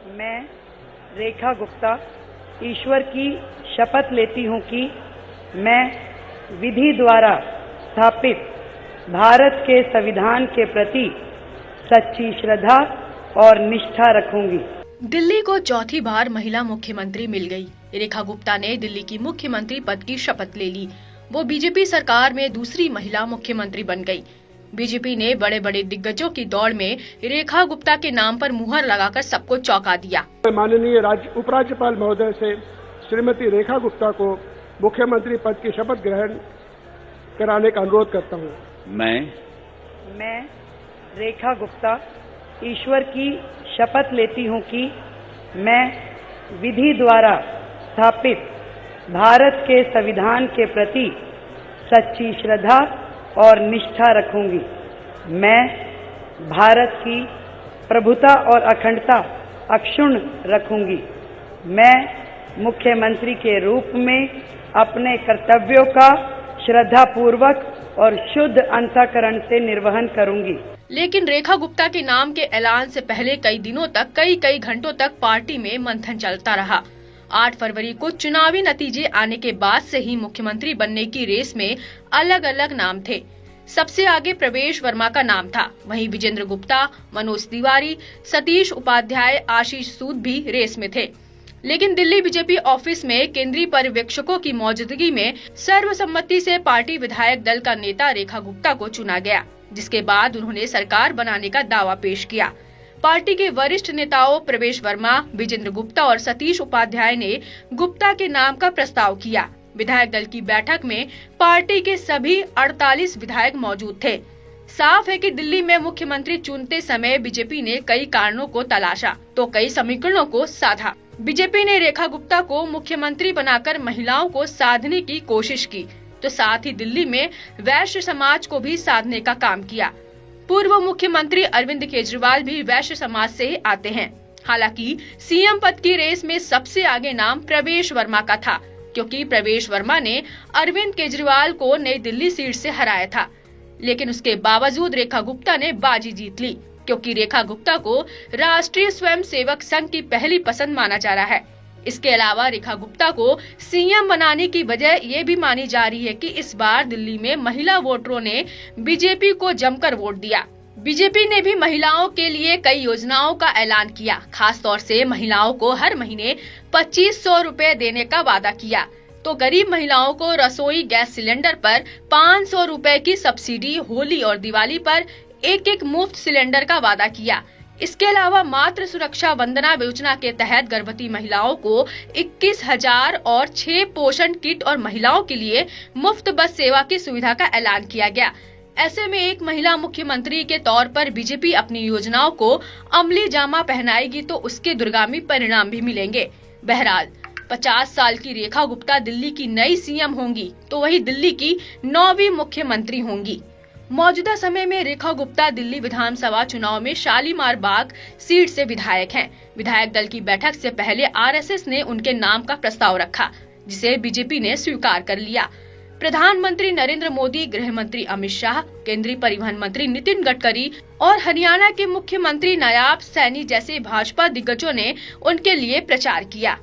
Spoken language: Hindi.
मैं रेखा गुप्ता ईश्वर की शपथ लेती हूँ कि मैं विधि द्वारा स्थापित भारत के संविधान के प्रति सच्ची श्रद्धा और निष्ठा रखूंगी। दिल्ली को चौथी बार महिला मुख्यमंत्री मिल गई। रेखा गुप्ता ने दिल्ली की मुख्यमंत्री पद की शपथ ले ली। वो बीजेपी सरकार में दूसरी महिला मुख्यमंत्री बन गई। बीजेपी ने बड़े बड़े दिग्गजों की दौड़ में रेखा गुप्ता के नाम पर मुहर लगाकर सबको चौंका दिया। माननीय उपराज्यपाल महोदय से श्रीमती रेखा गुप्ता को मुख्यमंत्री पद की शपथ ग्रहण कराने का अनुरोध करता हूँ। मैं रेखा गुप्ता ईश्वर की शपथ लेती हूँ कि मैं विधि द्वारा स्थापित भारत के संविधान के प्रति सच्ची श्रद्धा और निष्ठा रखूंगी। मैं भारत की प्रभुता और अखंडता अक्षुण्ण रखूंगी। मैं मुख्यमंत्री के रूप में अपने कर्तव्यों का श्रद्धापूर्वक और शुद्ध अंतःकरण से निर्वहन करूंगी। लेकिन रेखा गुप्ता के नाम के ऐलान से पहले कई दिनों तक कई घंटों तक पार्टी में मंथन चलता रहा। 8 फरवरी को चुनावी नतीजे आने के बाद से ही मुख्यमंत्री बनने की रेस में अलग अलग नाम थे। सबसे आगे प्रवेश वर्मा का नाम था, वहीं विजेंद्र गुप्ता, मनोज तिवारी, सतीश उपाध्याय, आशीष सूद भी रेस में थे। लेकिन दिल्ली बीजेपी ऑफिस में केंद्रीय पर्यवेक्षकों की मौजूदगी में सर्वसम्मति से पार्टी विधायक दल का नेता रेखा गुप्ता को चुना गया, जिसके बाद उन्होंने सरकार बनाने का दावा पेश किया। पार्टी के वरिष्ठ नेताओं प्रवेश वर्मा, विजेंद्र गुप्ता और सतीश उपाध्याय ने गुप्ता के नाम का प्रस्ताव किया। विधायक दल की बैठक में पार्टी के सभी 48 विधायक मौजूद थे। साफ है कि दिल्ली में मुख्यमंत्री चुनते समय बीजेपी ने कई कारणों को तलाशा तो कई समीकरणों को साधा। बीजेपी ने रेखा गुप्ता को मुख्यमंत्री बनाकर महिलाओं को साधने की कोशिश की, तो साथ ही दिल्ली में वैश्य समाज को भी साधने का काम किया। पूर्व मुख्यमंत्री अरविंद केजरीवाल भी वैश्य समाज से ही आते हैं। हालांकि सीएम पद की रेस में सबसे आगे नाम प्रवेश वर्मा का था, क्योंकि प्रवेश वर्मा ने अरविंद केजरीवाल को नई दिल्ली सीट से हराया था। लेकिन उसके बावजूद रेखा गुप्ता ने बाजी जीत ली, क्योंकि रेखा गुप्ता को राष्ट्रीय स्वयंसेवक संघ की पहली पसंद माना जा रहा है। इसके अलावा रेखा गुप्ता को सीएम बनाने की वजह ये भी मानी जा रही है कि इस बार दिल्ली में महिला वोटरों ने बीजेपी को जमकर वोट दिया। बीजेपी ने भी महिलाओं के लिए कई योजनाओं का ऐलान किया। खास तौर से महिलाओं को हर महीने 2500 रुपए देने का वादा किया, तो गरीब महिलाओं को रसोई गैस सिलेंडर पर 500 रुपए की सब्सिडी, होली और दिवाली पर एक मुफ्त सिलेंडर का वादा किया। इसके अलावा मातृ सुरक्षा वंदना योजना के तहत गर्भवती महिलाओं को 21,000 और 6 पोषण किट और महिलाओं के लिए मुफ्त बस सेवा की सुविधा का ऐलान किया गया। ऐसे में एक महिला मुख्यमंत्री के तौर पर बीजेपी अपनी योजनाओं को अमली जामा पहनाएगी तो उसके दूरगामी परिणाम भी मिलेंगे। बहरहाल 50 साल की रेखा गुप्ता दिल्ली की नई सीएम होंगी, तो वही दिल्ली की 9वीं मुख्यमंत्री होंगी। मौजूदा समय में रेखा गुप्ता दिल्ली विधानसभा चुनाव में शालीमार बाग सीट से विधायक हैं। विधायक दल की बैठक से पहले आरएसएस ने उनके नाम का प्रस्ताव रखा, जिसे बीजेपी ने स्वीकार कर लिया। प्रधानमंत्री नरेंद्र मोदी, गृह मंत्री अमित शाह, केंद्रीय परिवहन मंत्री नितिन गडकरी और हरियाणा के मुख्यमंत्री नायाब सैनी जैसे भाजपा दिग्गजों ने उनके लिए प्रचार किया।